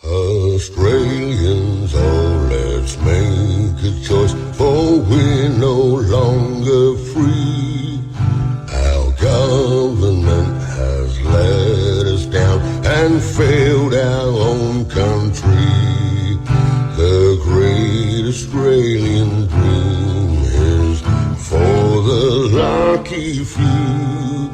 Australians, oh, let's make a choice, for we're no longer free. Our government has let us down and failed our own country. The great Australian dream is for the lucky few,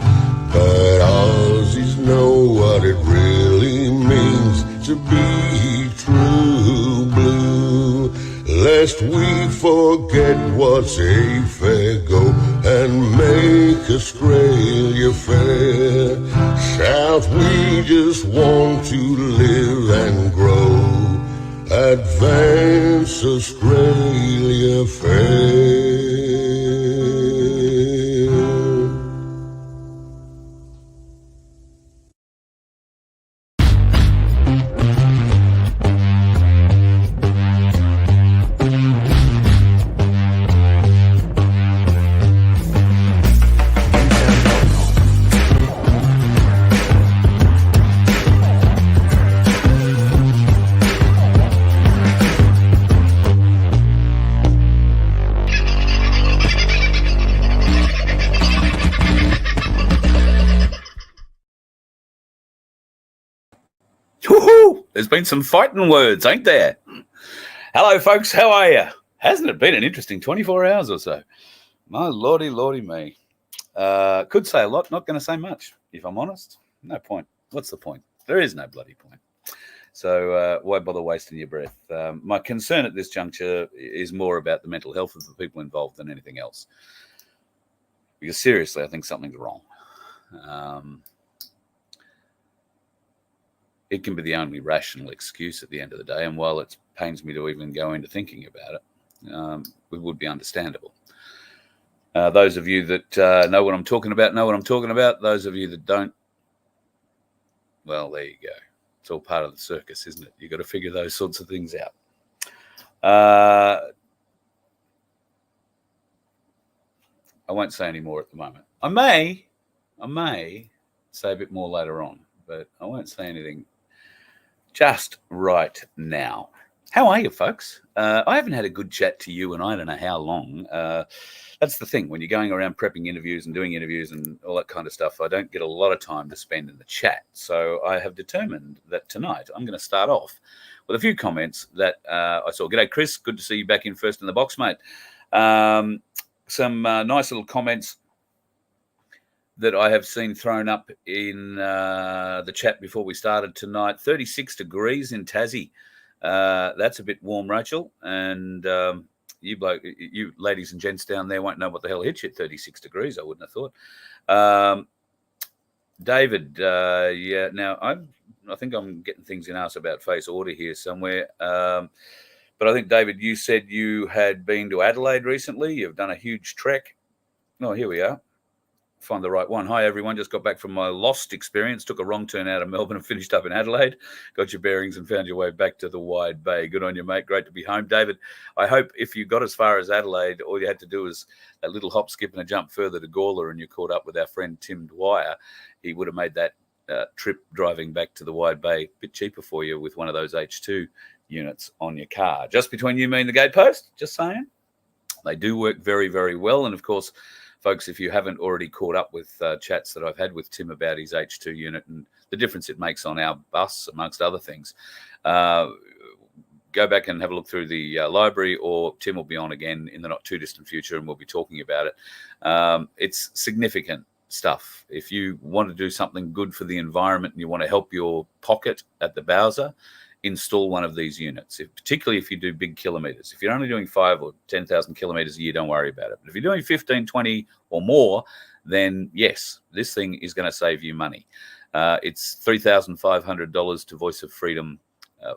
but Aussies know what it really means to be true blue. Lest we forget what's a fair go and make Australia fair. South, we just want to live and grow. Advance Australia fair. Woohoo! There's been some fighting words, ain't there? Hello, folks. How are you? Hasn't it been an interesting 24 hours or so? My lordy, lordy me. Could say a lot, not going to say much. If I'm honest, no point. What's the point? There is no bloody point. So why bother wasting your breath? My concern at this juncture is more about the mental health of the people involved than anything else. Because seriously, I think something's wrong. It can be the only rational excuse at the end of the day. And while it pains me to even go into thinking about it, it would be understandable. Those of you that know what I'm talking about, know what I'm talking about. Those of you that don't, well, there you go. It's all part of the circus, isn't it? You've got to figure those sorts of things out. I won't say any more at the moment. I may say a bit more later on, but I won't say anything just right now. How are you, folks? I haven't had a good chat to you, and I don't know how long. That's the thing. When you're going around prepping interviews and doing interviews and all that kind of stuff, I don't get a lot of time to spend in the chat. So I have determined that tonight I'm going to start off with a few comments that I saw. G'day, Chris. Good to see you back in first in the box, mate. Some nice little comments that I have seen thrown up in the chat before we started tonight. 36 degrees in Tassie. That's a bit warm, Rachel. And you ladies and gents down there won't know what the hell hit you at 36 degrees, I wouldn't have thought. David, yeah, now I think I'm getting things in arse about face order here somewhere. But I think, David, you said you had been to Adelaide recently. You've done a huge trek. Oh, here we are. Find the right one. Hi, everyone. Just got back from my lost experience. Took a wrong turn out of Melbourne and finished up in Adelaide. Got your bearings and found your way back to the Wide Bay. Good on you, mate. Great to be home. David, I hope if you got as far as Adelaide, all you had to do was a little hop, skip and a jump further to Gawler and you caught up with our friend Tim Dwyer. He would have made that trip driving back to the Wide Bay a bit cheaper for you with one of those H2 units on your car. Just between you, me and the gatepost, just saying. They do work very, very well. And, of course, folks, if you haven't already caught up with chats that I've had with Tim about his H2 unit and the difference it makes on our bus, amongst other things, go back and have a look through the library, or Tim will be on again in the not too distant future and we'll be talking about it. It's significant stuff. If you want to do something good for the environment and you want to help your pocket at the Bowser, install one of these units, particularly if you do big kilometres. If you're only doing 5 or 10,000 kilometres a year, don't worry about it. But if you're doing 15, 20 or more, then yes, this thing is going to save you money. It's $3,500 to Voice of Freedom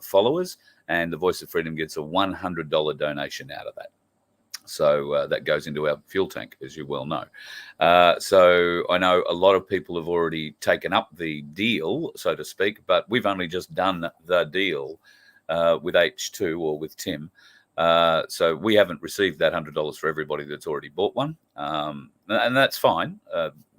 followers, and the Voice of Freedom gets a $100 donation out of that. So that goes into our fuel tank, as you well know. So I know a lot of people have already taken up the deal, so to speak, but we've only just done the deal with H2 or with Tim. So we haven't received that $100 for everybody that's already bought one. And that's fine,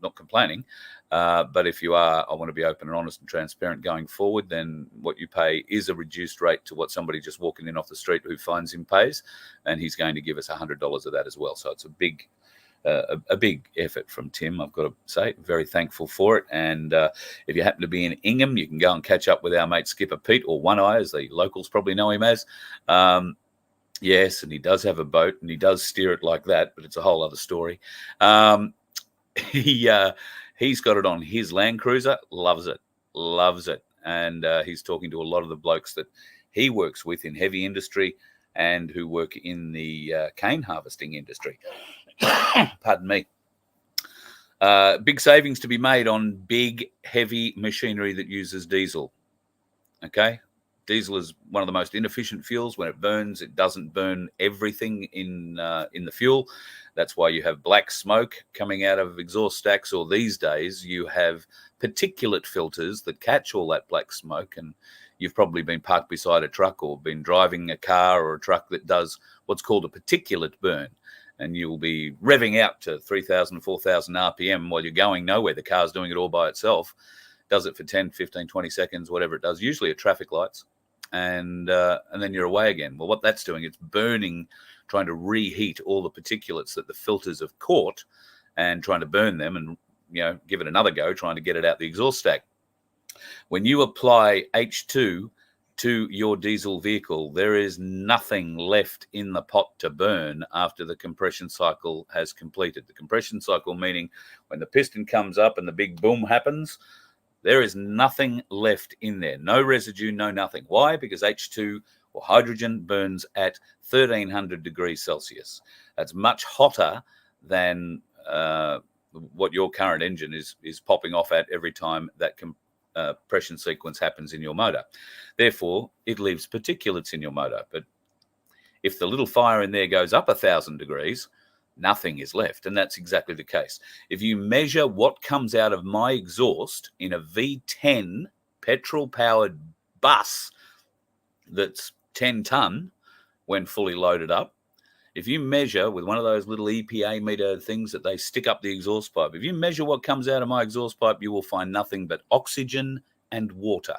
not complaining. But if you are, I want to be open and honest and transparent going forward, then what you pay is a reduced rate to what somebody just walking in off the street who finds him pays, and he's going to give us $100 of that as well. So it's a big effort from Tim, I've got to say. Very thankful for it. And if you happen to be in Ingham, you can go and catch up with our mate Skipper Pete, or One Eye, as the locals probably know him as. Yes, and he does have a boat, and he does steer it like that, but it's a whole other story. He's got it on his Land Cruiser, loves it. And he's talking to a lot of the blokes that he works with in heavy industry and who work in the cane harvesting industry. Pardon me. Big savings to be made on big, heavy machinery that uses diesel. Okay? Diesel is one of the most inefficient fuels. When it burns, it doesn't burn everything in the fuel. That's why you have black smoke coming out of exhaust stacks, or these days you have particulate filters that catch all that black smoke. And you've probably been parked beside a truck or been driving a car or a truck that does what's called a particulate burn. And you'll be revving out to 3,000, 4,000 RPM while you're going nowhere. The car's doing it all by itself. Does it for 10, 15, 20 seconds, whatever it does, usually at traffic lights. And then you're away again. Well, what that's doing, it's burning, trying to reheat all the particulates that the filters have caught and trying to burn them and, give it another go, trying to get it out the exhaust stack. When you apply H2 to your diesel vehicle, there is nothing left in the pot to burn after the compression cycle has completed. The compression cycle meaning when the piston comes up and the big boom happens, there is nothing left in there. No residue, no nothing. Why? Because H2 or hydrogen burns at 1,300 degrees Celsius. That's much hotter than what your current engine is popping off at every time that compression sequence happens in your motor. Therefore, it leaves particulates in your motor. But if the little fire in there goes up 1,000 degrees, nothing is left. And that's exactly the case. If you measure what comes out of my exhaust in a V10 petrol-powered bus that's 10 ton when fully loaded up, if you measure with one of those little EPA meter things that they stick up the exhaust pipe, if you measure what comes out of my exhaust pipe, you will find nothing but oxygen and water.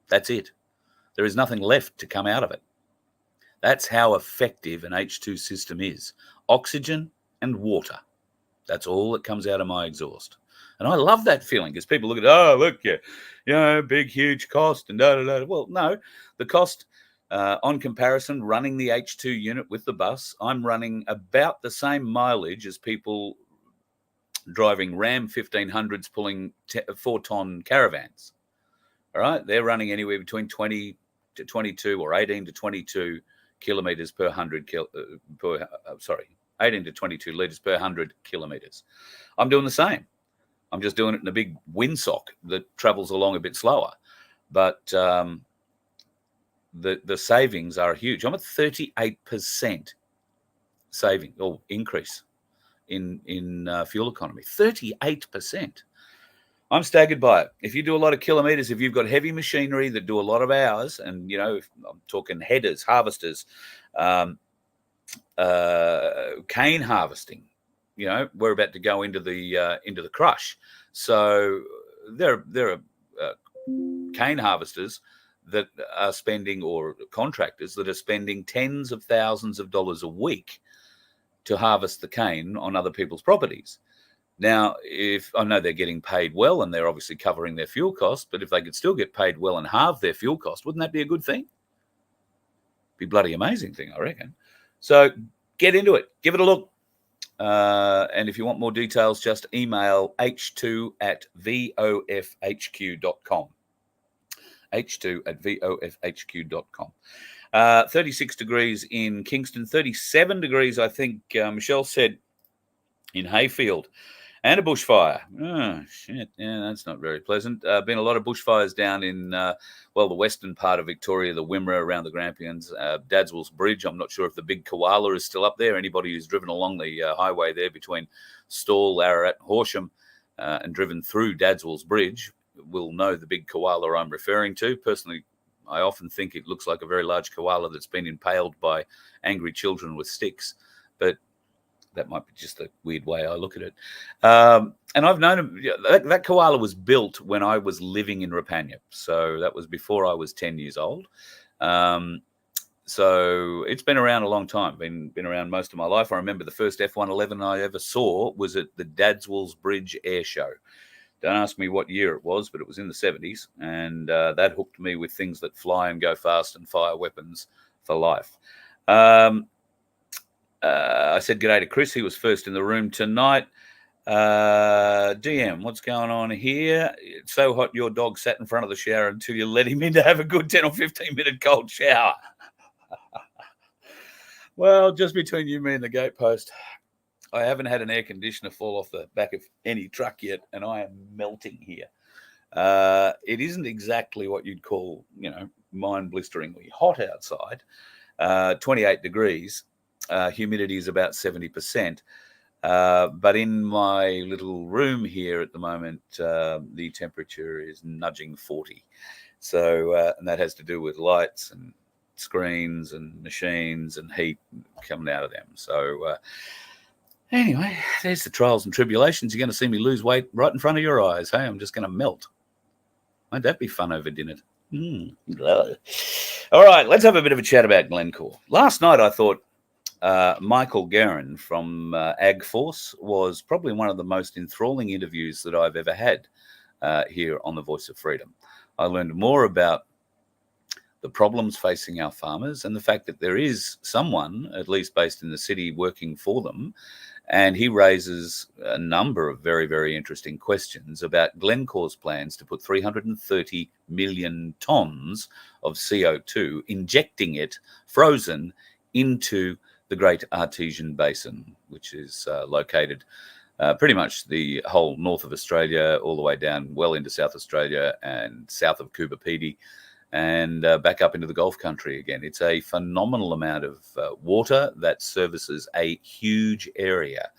That's it. There is nothing left to come out of it. That's how effective an H2 system is. Oxygen and water. That's all that comes out of my exhaust. And I love that feeling because people look at, oh, look, big, huge cost and da-da-da. Well, no, the cost on comparison, running the H2 unit with the bus, I'm running about the same mileage as people driving Ram 1500s pulling 4-ton caravans. All right, they're running anywhere between 20 to 22 or 18 to 22 kilometers per 18 to 22 liters per 100 kilometers. I'm doing the same. I'm just doing it in a big windsock that travels along a bit slower. But the savings are huge. I'm at 38% saving or increase in fuel economy. 38%. I'm staggered by it. If you do a lot of kilometers, if you've got heavy machinery that do a lot of hours, and if I'm talking headers, harvesters, cane harvesting, we're about to go into the crush. So there are cane harvesters that are spending, or contractors that are spending tens of thousands of dollars a week to harvest the cane on other people's properties. Now, if I know they're getting paid well and they're obviously covering their fuel costs, but if they could still get paid well and halve their fuel cost, wouldn't that be a good thing? Be a bloody amazing thing, I reckon. So get into it. Give it a look. And if you want more details, just email h2@vofhq.com. h2@vofhq.com. 36 degrees in Kingston, 37 degrees, I think Michelle said, in Hayfield. And a bushfire. Oh, shit. Yeah, that's not very pleasant. Been a lot of bushfires down in, the western part of Victoria, the Wimmera, around the Grampians, Dadswell's Bridge. I'm not sure if the big koala is still up there. Anybody who's driven along the highway there between Stawell, Ararat, Horsham, and driven through Dadswell's Bridge will know the big koala I'm referring to. Personally, I often think it looks like a very large koala that's been impaled by angry children with sticks. But That might be just the weird way I look at it. And I've known him. That koala was built when I was living in Rapanya. So that was before I was 10 years old. So it's been around a long time, been around most of my life. I remember the first F-111 I ever saw was at the Dadswells Bridge Air Show. Don't ask me what year it was, but it was in the 70s. And that hooked me with things that fly and go fast and fire weapons for life. I said g'day to Chris. He was first in the room tonight. DM, what's going on here? It's so hot your dog sat in front of the shower until you let him in to have a good 10 or 15-minute cold shower. Well, just between you, me, and the gatepost, I haven't had an air conditioner fall off the back of any truck yet, and I am melting here. It isn't exactly what you'd call, mind-blisteringly hot outside. 28 degrees. Humidity is about 70%. But in my little room here at the moment, the temperature is nudging 40. So, and that has to do with lights and screens and machines and heat coming out of them. So, anyway, there's the trials and tribulations. You're going to see me lose weight right in front of your eyes. Hey, I'm just going to melt. Won't that be fun over dinner? All right, let's have a bit of a chat about Glencore. Last night, I thought Michael Guerin from Ag Force was probably one of the most enthralling interviews that I've ever had here on the Voice of Freedom. I learned more about the problems facing our farmers and the fact that there is someone, at least based in the city, working for them. And he raises a number of very, very interesting questions about Glencore's plans to put 330 million tonnes of CO2, injecting it frozen into the Great Artesian Basin, which is located pretty much the whole north of Australia, all the way down well into South Australia and south of Coober Pedy, and back up into the Gulf country again. It's a phenomenal amount of water that services a huge area.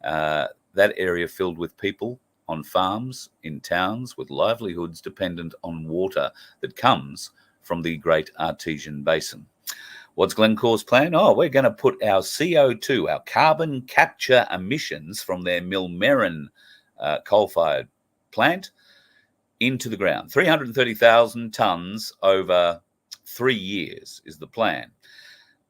That area filled with people on farms, in towns, with livelihoods dependent on water that comes from the Great Artesian Basin. What's Glencore's plan? Oh, we're going to put our CO2, our carbon capture emissions from their Millmerran coal-fired plant into the ground. 330,000 tonnes over 3 years is the plan.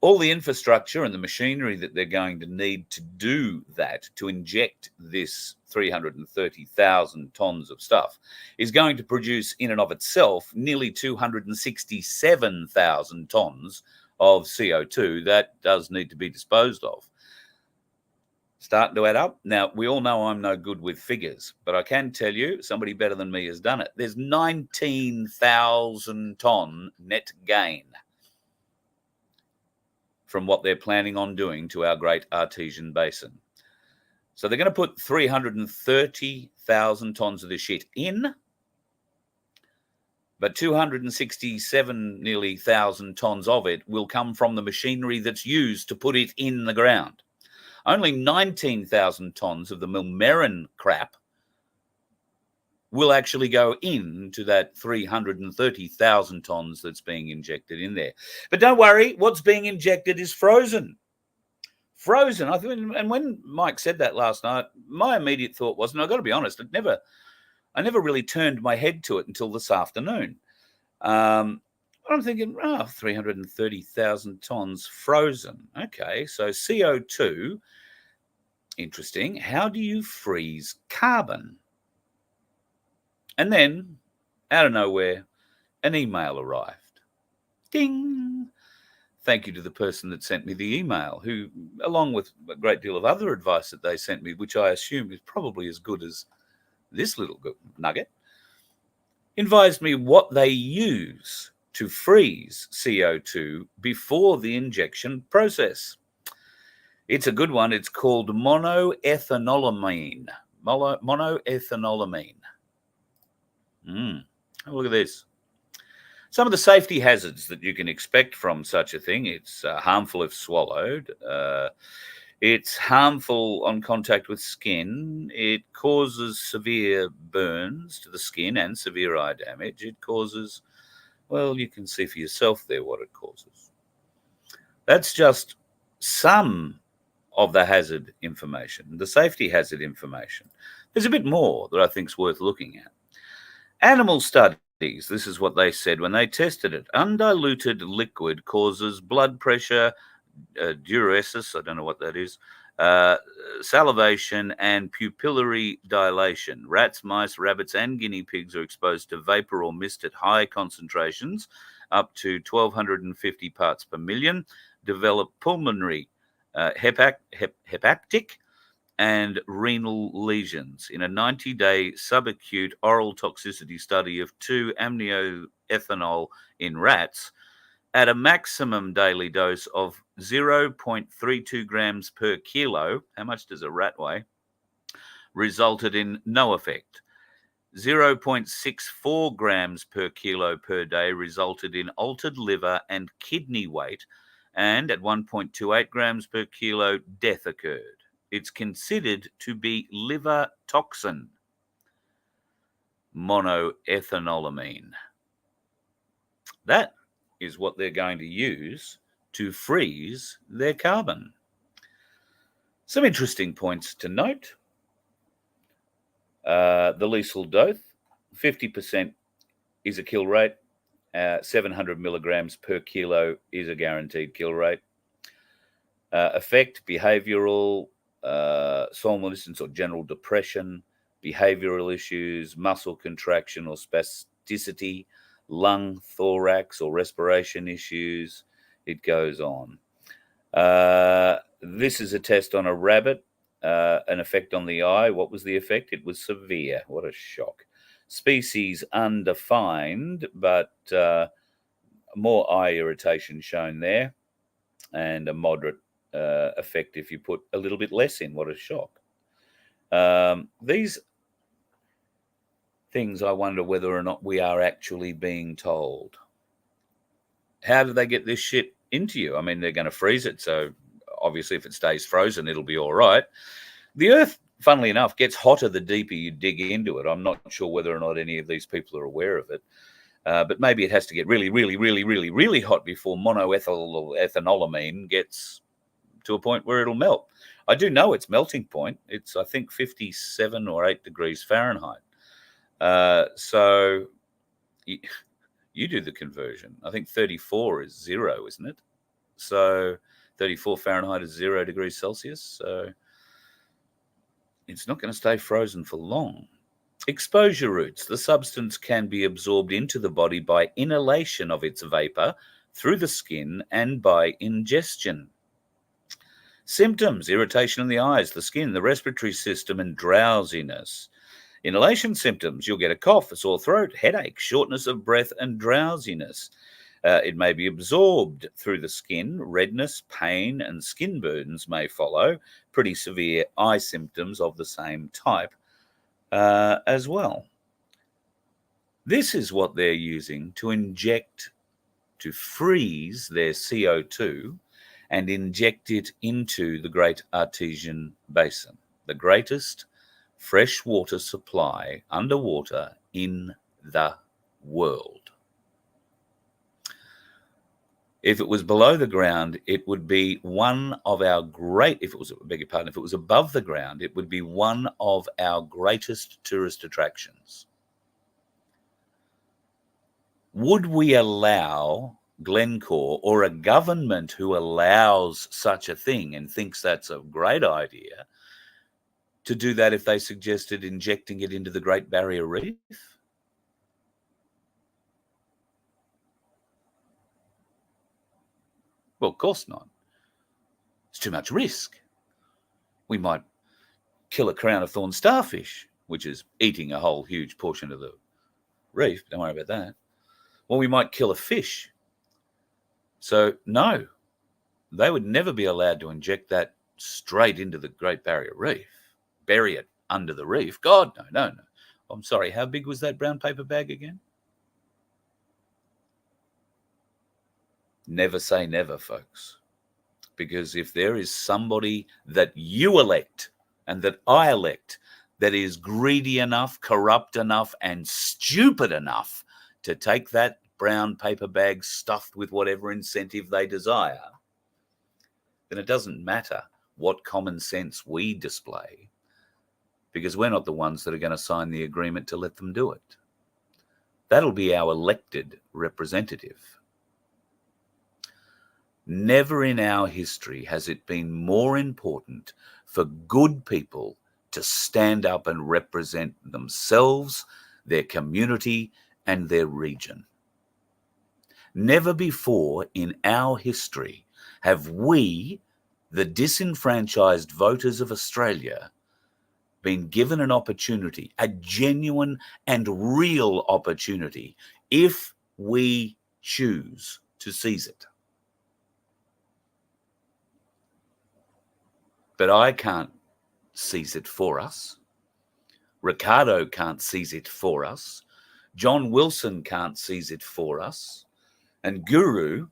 All the infrastructure and the machinery that they're going to need to do that, to inject this 330,000 tonnes of stuff, is going to produce in and of itself nearly 267,000 tonnes of CO2 that does need to be disposed of. Starting to add up. Now, we all know I'm no good with figures, but I can tell you somebody better than me has done it. There's 19,000 tonne net gain from what they're planning on doing to our Great Artesian Basin. So they're going to put 330,000 tonnes of this shit in, but 267 nearly thousand tonnes of it will come from the machinery that's used to put it in the ground. Only 19,000 tonnes of the Millmerran crap will actually go into that 330,000 tonnes that's being injected in there. But don't worry, what's being injected is frozen. Frozen. And when Mike said that last night, my immediate thought was, and I've got to be honest, I never really turned my head to it until this afternoon. I'm thinking, 330,000 tonnes frozen. Okay, so CO2, interesting. How do you freeze carbon? And then, out of nowhere, an email arrived. Ding! Thank you to the person that sent me the email, who, along with a great deal of other advice that they sent me, which I assume is probably as good as this little nugget, advised me what they use to freeze CO2 before the injection process. It's a good one. It's called monoethanolamine. Monoethanolamine. Look at this. Some of the safety hazards that you can expect from such a thing. It's harmful if swallowed. It's harmful on contact with skin. It causes severe burns to the skin and severe eye damage. It causes, well, you can see for yourself there what it causes. That's just some of the hazard information, the safety hazard information. There's a bit more that I think is worth looking at. Animal studies, this is what they said when they tested it. Undiluted liquid causes blood pressure, diuresis, I don't know what that is, salivation, and pupillary dilation. Rats, mice, rabbits, and guinea pigs are exposed to vapor or mist at high concentrations, up to 1,250 parts per million, develop pulmonary, hepatic, and renal lesions. In a 90-day subacute oral toxicity study of 2-aminoethanol in rats, at a maximum daily dose of 0.32 grams per kilo, how much does a rat weigh, resulted in no effect. 0.64 grams per kilo per day resulted in altered liver and kidney weight, and at 1.28 grams per kilo, death occurred. It's considered to be liver toxin, monoethanolamine. That is what they're going to use to freeze their carbon. Some interesting points to note. The lethal dose, 50% is a kill rate. 700 milligrams per kilo is a guaranteed kill rate. Effect, behavioral, somnolence or general depression, behavioral issues, muscle contraction or spasticity, lung, thorax, or respiration issues. It goes on. This is a test on a rabbit. An effect on the eye. What was the effect? It was severe. What a shock. Species undefined, but more eye irritation shown there, and a moderate effect if you put a little bit less in. What a shock. These things, I wonder whether or not we are actually being told. How do they get this shit into you? I mean, they're going to freeze it, so obviously if it stays frozen, it'll be all right. The Earth, funnily enough, gets hotter the deeper you dig into it. I'm not sure whether or not any of these people are aware of it, but maybe it has to get really, really, really, really, really hot before monoethanolamine gets to a point where it'll melt. I do know its melting point. It's, I think, 57 or 8 degrees Fahrenheit. So you do the conversion. I think 34 is 0, isn't it? So 34 Fahrenheit is 0 degrees Celsius. So it's not going to stay frozen for long. Exposure routes. The substance can be absorbed into the body by inhalation of its vapor through the skin and by ingestion. Symptoms: irritation in the eyes, the skin, the respiratory system, and drowsiness. Inhalation symptoms: you'll get a cough, a sore throat, headache, shortness of breath, and drowsiness. It may be absorbed through the skin. Redness, pain, and skin burns may follow. Pretty severe eye symptoms of the same type as well. This is what they're using to inject, to freeze their CO2 and inject it into the Great Artesian Basin, the greatest freshwater supply underwater in the world. If it was below the ground, it would be one of our great, if it was above the ground, it would be one of our greatest tourist attractions. Would we allow Glencore, or a government who allows such a thing and thinks that's a great idea, to do that if they suggested injecting it into the Great Barrier Reef? Well, of course not. It's too much risk. We might kill a crown of thorns starfish, which is eating a whole huge portion of the reef. Don't worry about that. Well, we might kill a fish. So, no, they would never be allowed to inject that straight into the Great Barrier Reef, bury it under the reef. God, no. I'm sorry, how big was that brown paper bag again? Never say never, folks. Because if there is somebody that you elect and that I elect that is greedy enough, corrupt enough, and stupid enough to take that brown paper bag stuffed with whatever incentive they desire, then it doesn't matter what common sense we display, because we're not the ones that are going to sign the agreement to let them do it. That'll be our elected representative. Never in our history has it been more important for good people to stand up and represent themselves, their community, and their region. Never before in our history have we, the disenfranchised voters of Australia, been given an opportunity, a genuine and real opportunity, if we choose to seize it. But I can't seize it for us. Ricardo can't seize it for us. John Wilson can't seize it for us. And Guru,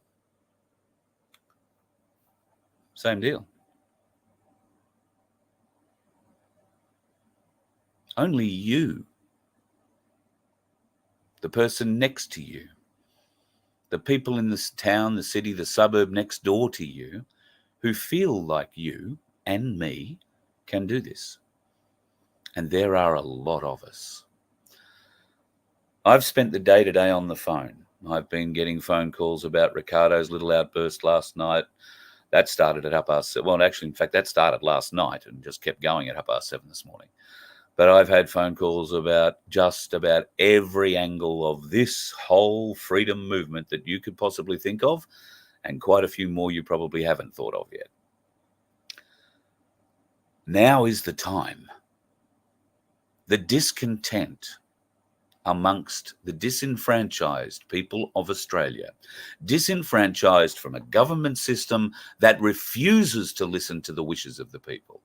same deal. Only you, the person next to you, the people in this town, the city, the suburb next door to you, who feel like you and me can do this. And there are a lot of us. I've spent the day today on the phone. I've been getting phone calls about Ricardo's little outburst last night. That started at 7:30. Well, actually, in fact, that started last night and just kept going at 7:30 this morning. But I've had phone calls about just about every angle of this whole freedom movement that you could possibly think of, and quite a few more you probably haven't thought of yet. Now is the time. The discontent amongst the disenfranchised people of Australia, disenfranchised from a government system that refuses to listen to the wishes of the people,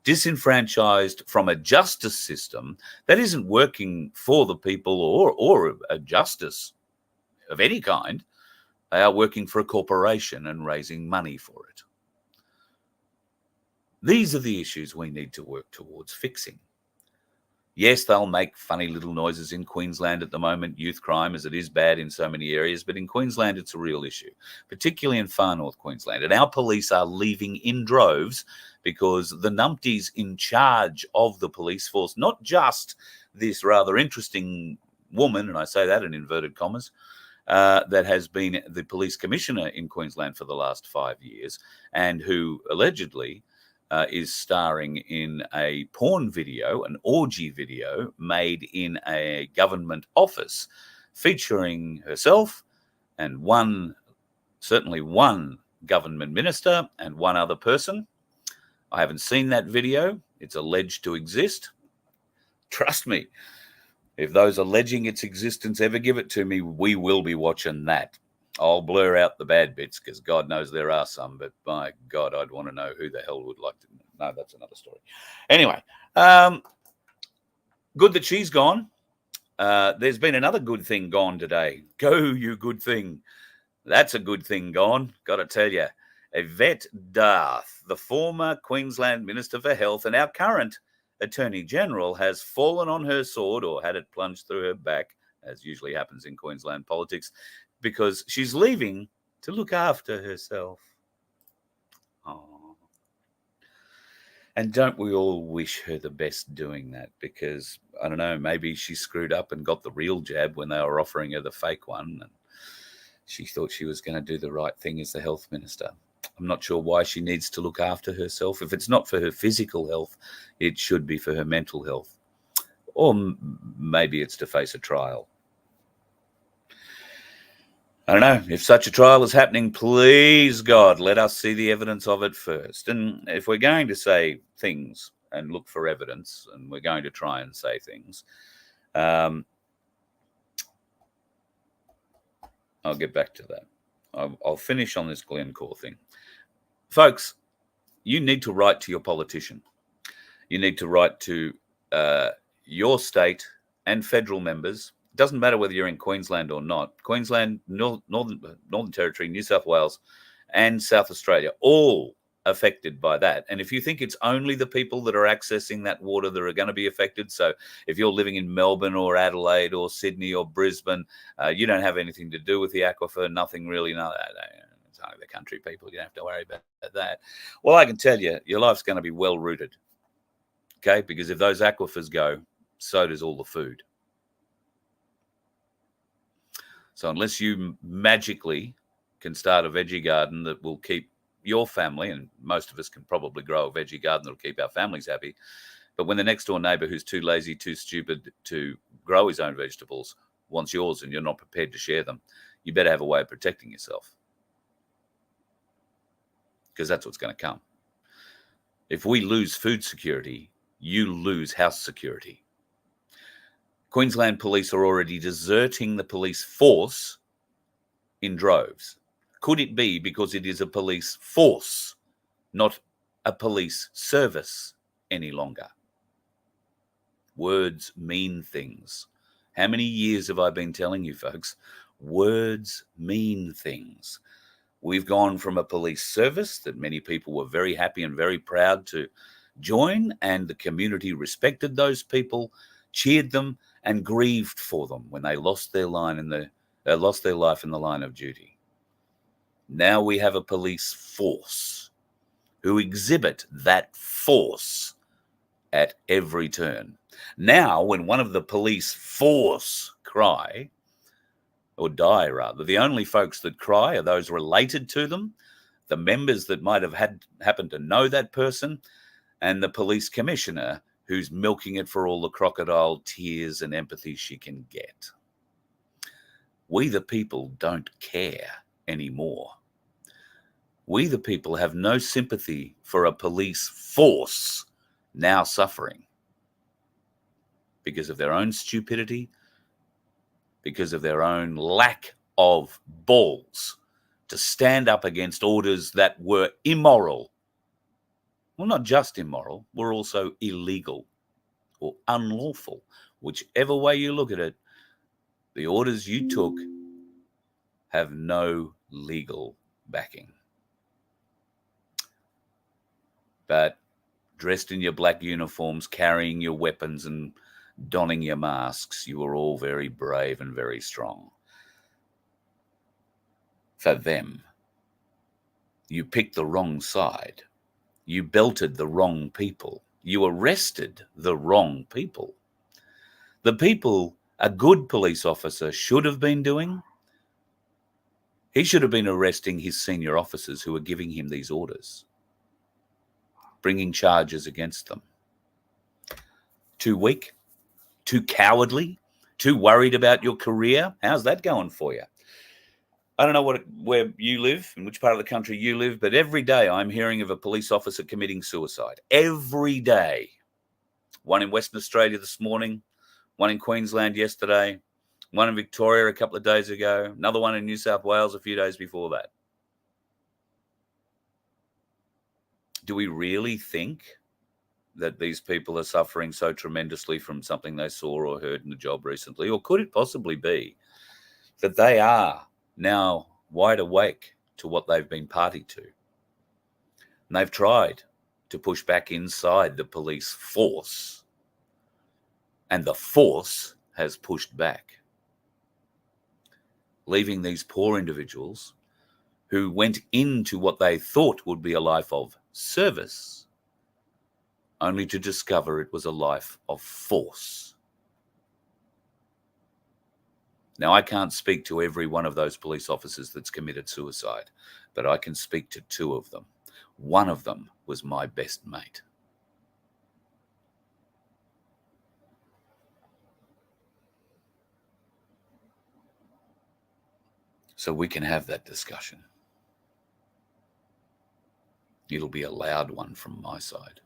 disenfranchised from a justice system that isn't working for the people or a justice of any kind. They are working for a corporation and raising money for it. These are the issues we need to work towards fixing. Yes, they'll make funny little noises in Queensland at the moment, youth crime, as it is bad in so many areas, but in Queensland it's a real issue, particularly in far north Queensland. And our police are leaving in droves because the numpties in charge of the police force, not just this rather interesting woman, and I say that in inverted commas, that has been the police commissioner in Queensland for the last 5 years, and who allegedly is starring in a porn video, an orgy video made in a government office, featuring herself and certainly one government minister and one other person. I haven't seen that video. It's alleged to exist. Trust me, if those alleging its existence ever give it to me, we will be watching that. I'll blur out the bad bits because God knows there are some, but by God, I'd want to know who the hell would like to. No, that's another story. Anyway, good that she's gone. There's been another good thing gone today. Go, you good thing. That's a good thing gone, got to tell you. Yvette Darth, the former Queensland Minister for Health and our current Attorney General, has fallen on her sword, or had it plunged through her back, as usually happens in Queensland politics, because she's leaving to look after herself. Oh. And don't we all wish her the best doing that? Because, I don't know, maybe she screwed up and got the real jab when they were offering her the fake one, and she thought she was going to do the right thing as the health minister. I'm not sure why she needs to look after herself. If it's not for her physical health, it should be for her mental health. Or maybe it's to face a trial. I don't know. If such a trial is happening, please, God, let us see the evidence of it first. And if we're going to say things and look for evidence, and we're going to try and say things, I'll get back to that. I'll finish on this Glencore thing. Folks, you need to write to your politician. You need to write to your state and federal members. It doesn't matter whether you're in Queensland or not. Queensland, Northern Territory, New South Wales, and South Australia, all affected by that. And if you think it's only the people that are accessing that water that are going to be affected, so if you're living in Melbourne or Adelaide or Sydney or Brisbane, you don't have anything to do with the aquifer, nothing really. No, it's only the country people. You don't have to worry about that. Well, I can tell you, your life's going to be well rooted. Okay, because if those aquifers go, so does all the food. So unless you magically can start a veggie garden that will keep your family, and most of us can probably grow a veggie garden that will keep our families happy, but when the next door neighbor who's too lazy, too stupid to grow his own vegetables wants yours and you're not prepared to share them, you better have a way of protecting yourself, because that's what's going to come. If we lose food security, you lose house security. Queensland police are already deserting the police force in droves. Could it be because it is a police force, not a police service any longer? Words mean things. How many years have I been telling you, folks? Words mean things. We've gone from a police service that many people were very happy and very proud to join, and the community respected those people, cheered them, and grieved for them when they lost their life in the line of duty. Now we have a police force who exhibit that force at every turn. Now, when one of the police force cry, or die rather, the only folks that cry are those related to them, the members that might have happened to know that person, and the police commissioner who's milking it for all the crocodile tears and empathy she can get. We the people don't care anymore. We the people have no sympathy for a police force now suffering because of their own stupidity, because of their own lack of balls to stand up against orders that were immoral. Well, not just immoral, were also illegal or unlawful. Whichever way you look at it, the orders you took have no legal backing. But dressed in your black uniforms, carrying your weapons and donning your masks, you were all very brave and very strong. For them, you picked the wrong side. You belted the wrong people. You arrested the wrong people. The people a good police officer should have been doing, he should have been arresting his senior officers who were giving him these orders, bringing charges against them. Too weak? Too cowardly? Too worried about your career? How's that going for you? I don't know where you live, in which part of the country you live, but every day I'm hearing of a police officer committing suicide. Every day. One in Western Australia this morning, one in Queensland yesterday, one in Victoria a couple of days ago, another one in New South Wales a few days before that. Do we really think that these people are suffering so tremendously from something they saw or heard in the job recently? Or could it possibly be that they are now wide awake to what they've been party to? And they've tried to push back inside the police force, and the force has pushed back, leaving these poor individuals who went into what they thought would be a life of service, only to discover it was a life of force. Now, I can't speak to every one of those police officers that's committed suicide, but I can speak to two of them. One of them was my best mate. So we can have that discussion. It'll be a loud one from my side.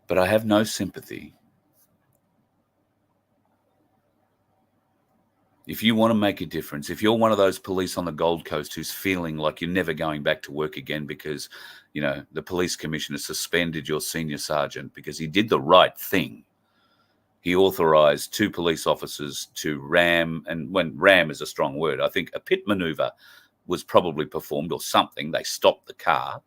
But I have no sympathy. If you want to make a difference, if you're one of those police on the Gold Coast who's feeling like you're never going back to work again because, the police commissioner suspended your senior sergeant because he did the right thing. He authorized 2 police officers to ram, and when ram is a strong word, I think a pit maneuver was probably performed or something. They stopped the car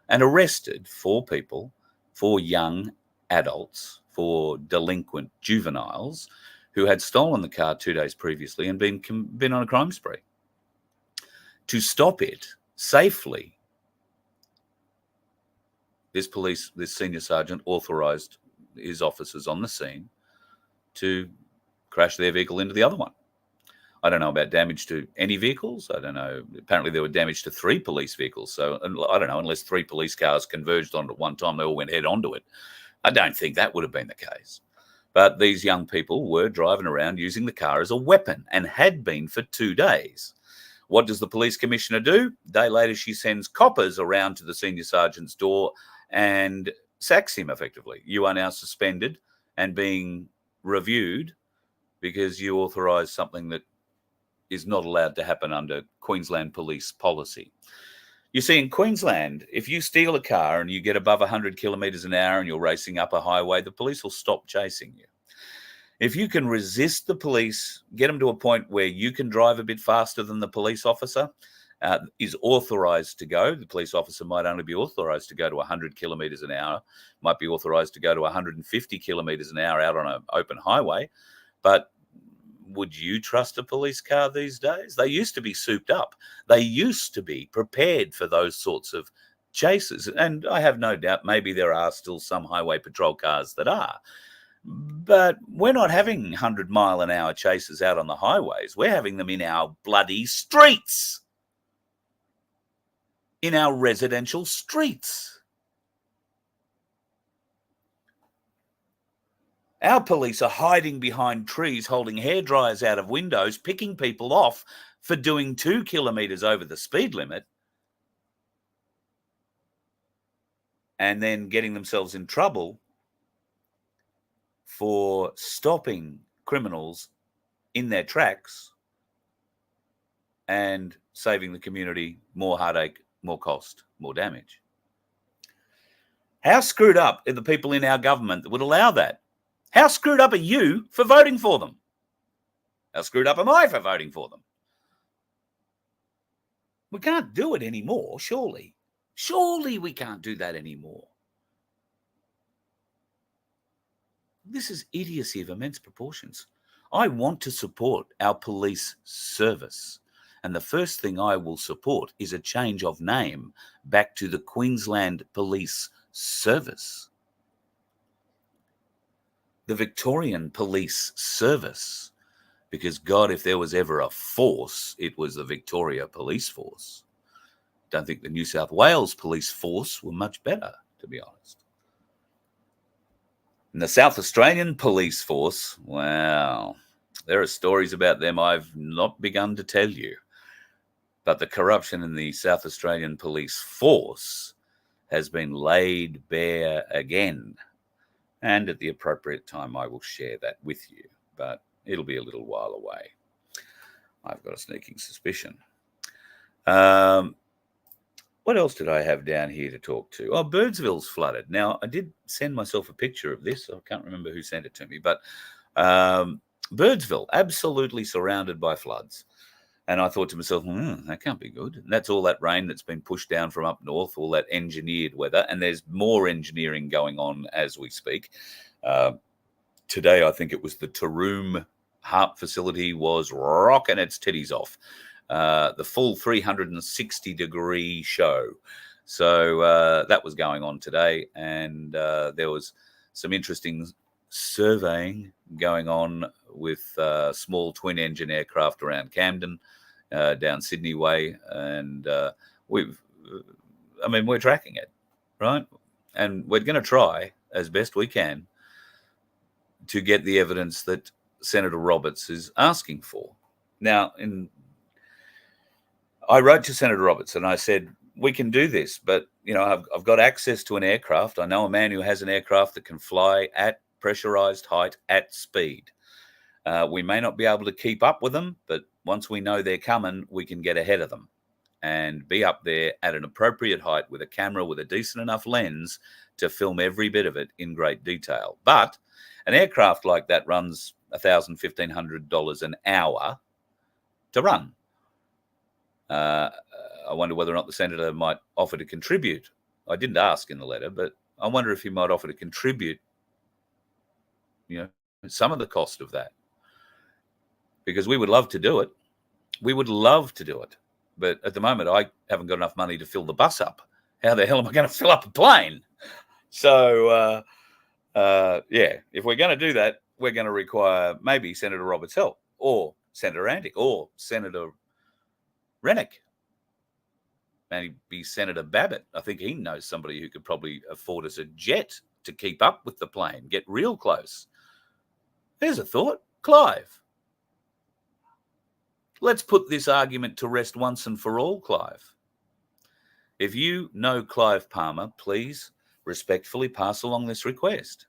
and arrested 4 people, 4 young adults, 4 delinquent juveniles who had stolen the car 2 days previously and been on a crime spree. to stop it safely, this senior sergeant authorized his officers on the scene to crash their vehicle into the other one. I don't know about damage to any vehicles. I don't know. Apparently there were damage to 3 police vehicles. So I don't know, unless 3 police cars converged on it at one time, they all went head onto it. I don't think that would have been the case. But these young people were driving around using the car as a weapon and had been for 2 days. What does the police commissioner do? A day later, she sends coppers around to the senior sergeant's door and sacks him effectively. You are now suspended and being reviewed because you authorised something that is not allowed to happen under Queensland police policy. You see, in Queensland, if you steal a car and you get above 100 kilometres an hour and you're racing up a highway, the police will stop chasing you. If you can resist the police, get them to a point where you can drive a bit faster than the police officer is authorised to go. The police officer might only be authorised to go to 100 kilometres an hour, might be authorised to go to 150 kilometres an hour out on an open highway. But would you trust a police car these days? They used to be souped up. They used to be prepared for those sorts of chases. And I have no doubt maybe there are still some highway patrol cars that are. But we're not having 100-mile-an-hour chases out on the highways. We're having them in our bloody streets, in our residential streets. Our police are hiding behind trees, holding hairdryers out of windows, picking people off for doing 2 kilometres over the speed limit, and then getting themselves in trouble for stopping criminals in their tracks and saving the community more heartache, more cost, more damage. How screwed up are the people in our government that would allow that? How screwed up are you for voting for them? How screwed up am I for voting for them? We can't do it anymore, surely. Surely we can't do that anymore. This is idiocy of immense proportions. I want to support our police service. And the first thing I will support is a change of name back to the Queensland Police Service. The Victorian Police Service. Because, God, if there was ever a force, it was the Victoria Police Force. Don't think the New South Wales Police Force were much better, to be honest. And the South Australian Police Force, wow, there are stories about them I've not begun to tell you. But the corruption in the South Australian Police Force has been laid bare again. And at the appropriate time, I will share that with you. But it'll be a little while away. I've got a sneaking suspicion. What else did I have down here to talk to? Oh, Birdsville's flooded. Now, I did send myself a picture of this. I can't remember who sent it to me. But Birdsville, absolutely surrounded by floods. And I thought to myself, that can't be good. And that's all that rain that's been pushed down from up north, all that engineered weather. And there's more engineering going on as we speak. Today, I think it was the Taroom Harp facility was rocking its titties off. The full 360-degree show. So that was going on today. And there was some interesting surveying going on with small twin-engine aircraft around Camden, down Sydney way. And we're tracking it, right? And we're going to try as best we can to get the evidence that Senator Roberts is asking for. Now, I wrote to Senator Roberts and I said, we can do this, but, I've got access to an aircraft. I know a man who has an aircraft that can fly at pressurized height at speed. We may not be able to keep up with them, but once we know they're coming, we can get ahead of them and be up there at an appropriate height with a camera with a decent enough lens to film every bit of it in great detail. But an aircraft like that runs $1,000, $1,500 an hour to run. I wonder whether or not the senator might offer to contribute. I didn't ask in the letter, but I wonder if he might offer to contribute, some of the cost of that. Because we would love to do it. We would love to do it. But at the moment, I haven't got enough money to fill the bus up. How the hell am I going to fill up a plane? So, yeah, if we're going to do that, we're going to require maybe Senator Roberts' help, or Senator Antic, or Senator Rennick, maybe Senator Babbitt. I think he knows somebody who could probably afford us a jet to keep up with the plane, get real close. There's a thought. Clive. Let's put this argument to rest once and for all, Clive. If you know Clive Palmer, please respectfully pass along this request.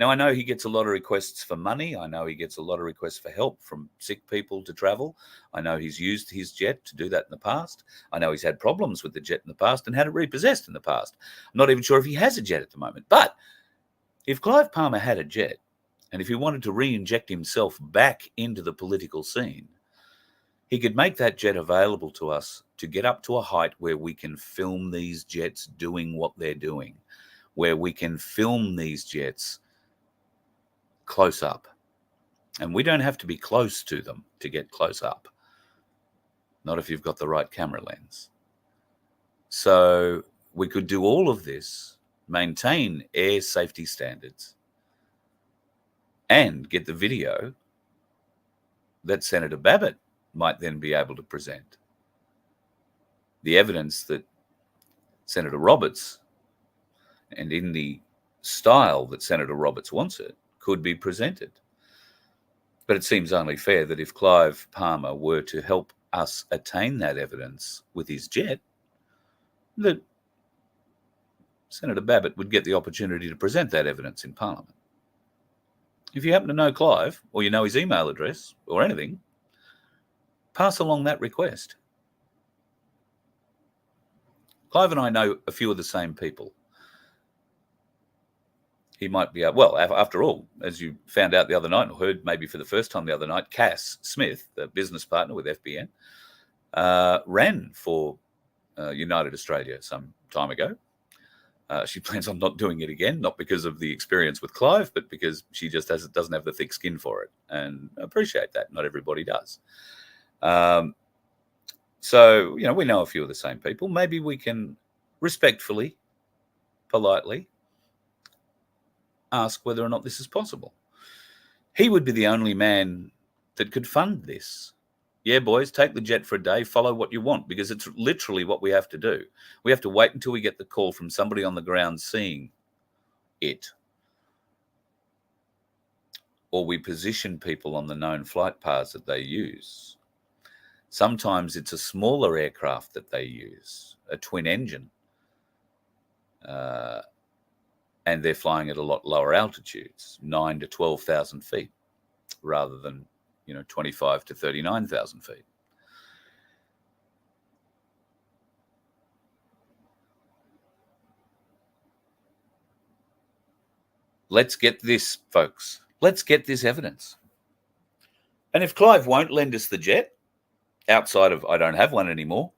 Now, I know he gets a lot of requests for money. I know he gets a lot of requests for help from sick people to travel. I know he's used his jet to do that in the past. I know he's had problems with the jet in the past and had it repossessed in the past. I'm not even sure if he has a jet at the moment. But if Clive Palmer had a jet, and if he wanted to re-inject himself back into the political scene, he could make that jet available to us to get up to a height where we can film these jets doing what they're doing, where we can film these jets close up. And we don't have to be close to them to get close up. Not if you've got the right camera lens. So we could do all of this, maintain air safety standards, and get the video that Senator Babbitt might then be able to present. The evidence that Senator Roberts, and in the style that Senator Roberts wants it, could be presented. But it seems only fair that if Clive Palmer were to help us attain that evidence with his jet, that Senator Babbitt would get the opportunity to present that evidence in Parliament. If you happen to know Clive, or you know his email address, or anything, pass along that request. Clive and I know a few of the same people. He might be, well, after all, as you found out the other night, or heard maybe for the first time the other night, Cass Smith, the business partner with FBN, ran for United Australia some time ago. She plans on not doing it again, not because of the experience with Clive, but because she just doesn't have the thick skin for it. And I appreciate that. Not everybody does. So, we know a few of the same people. Maybe we can respectfully, politely ask whether or not this is possible. He would be the only man that could fund this. Yeah, boys, take the jet for a day, follow what you want, because it's literally what we have to do. We have to wait until we get the call from somebody on the ground seeing it. Or we position people on the known flight paths that they use. Sometimes it's a smaller aircraft that they use, a twin engine. And they're flying at a lot lower altitudes, 9,000 to 12,000 feet, rather than 25 to 39,000 feet. Let's get this, folks. Let's get this evidence. And if Clive won't lend us the jet, outside of I don't have one anymore,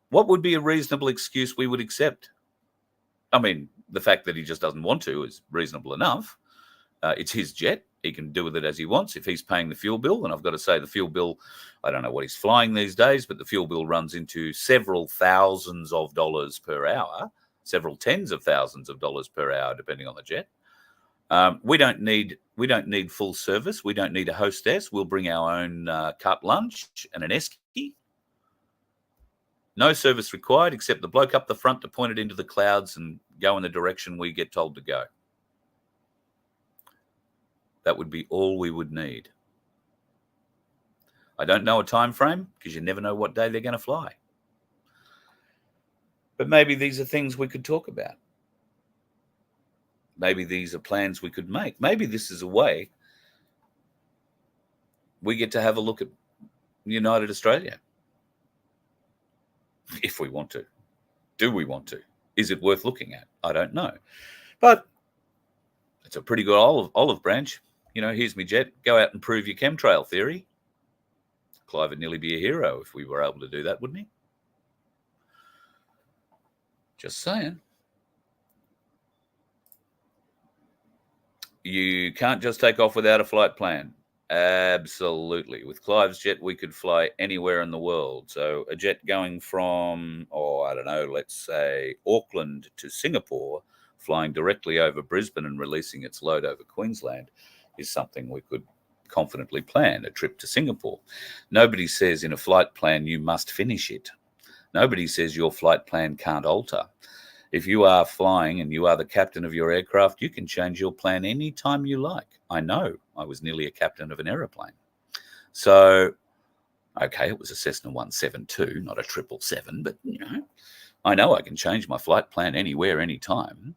what would be a reasonable excuse we would accept? I mean, the fact that he just doesn't want to is reasonable enough. It's his jet. He can do with it as he wants. If he's paying the fuel bill, and I've got to say the fuel bill, I don't know what he's flying these days, but the fuel bill runs into several thousands of dollars per hour, several tens of thousands of dollars per hour, depending on the jet. We don't need full service. We don't need a hostess. We'll bring our own cut lunch and an esky. No service required except the bloke up the front to point it into the clouds and go in the direction we get told to go. That would be all we would need. I don't know a time frame because you never know what day they're going to fly. But maybe these are things we could talk about. Maybe these are plans we could make. Maybe this is a way we get to have a look at United Australia. If we want to. Do we want to? Is it worth looking at? I don't know. But it's a pretty good olive branch. Here's me jet. Go out and prove your chemtrail theory. Clive would nearly be a hero if we were able to do that, wouldn't he? Just saying. You can't just take off without a flight plan. Absolutely. With Clive's jet, we could fly anywhere in the world. So a jet going from, I don't know, let's say Auckland to Singapore, flying directly over Brisbane and releasing its load over Queensland is something we could confidently plan, a trip to Singapore. Nobody says in a flight plan you must finish it. Nobody says your flight plan can't alter. If you are flying and you are the captain of your aircraft, you can change your plan any time you like. I know. I was nearly a captain of an aeroplane. So, okay, it was a Cessna 172, not a 777, but, I know I can change my flight plan anywhere, anytime.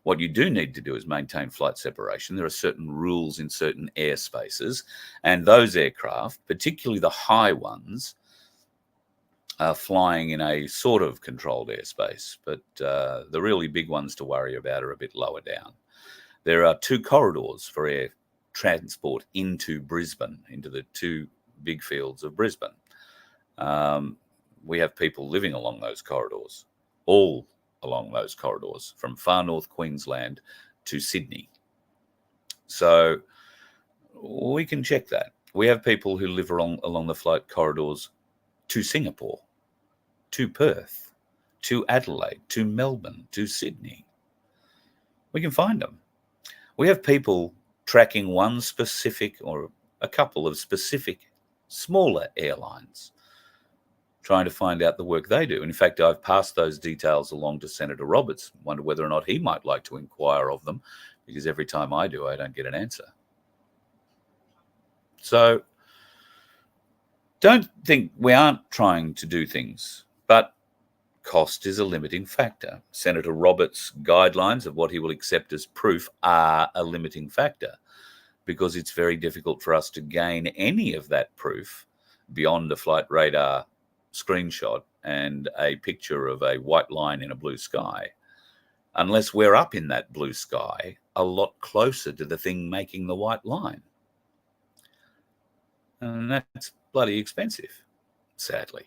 What you do need to do is maintain flight separation. There are certain rules in certain airspaces, and those aircraft, particularly the high ones, are flying in a sort of controlled airspace, but the really big ones to worry about are a bit lower down. There are 2 corridors for air transport into Brisbane, into the 2 big fields of Brisbane. We have people living along those corridors, all along those corridors, from far north Queensland to Sydney. So we can check that. We have people who live along the flight corridors to Singapore, to Perth, to Adelaide, to Melbourne, to Sydney. We can find them. We have people tracking one specific or a couple of specific smaller airlines, trying to find out the work they do. In fact, I've passed those details along to Senator Roberts, wonder whether or not he might like to inquire of them, because every time I do, I don't get an answer. So don't think we aren't trying to do things, but cost is a limiting factor. Senator Roberts' guidelines of what he will accept as proof are a limiting factor, because it's very difficult for us to gain any of that proof beyond a flight radar screenshot and a picture of a white line in a blue sky, unless we're up in that blue sky a lot closer to the thing making the white line. And that's bloody expensive, sadly.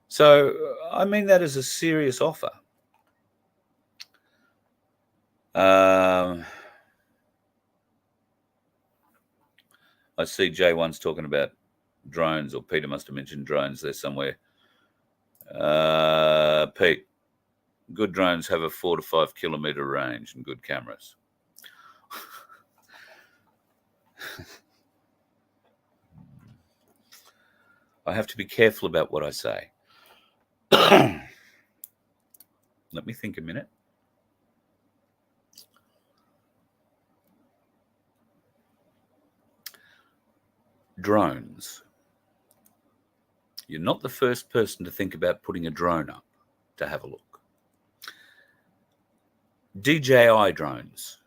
So I mean that as a serious offer. I see J1's talking about drones, or Peter must have mentioned drones there somewhere. Pete, good drones have a 4 to 5 kilometer range and good cameras. I have to be careful about what I say. Let me think a minute. Drones. You're not the first person to think about putting a drone up to have a look. DJI drones,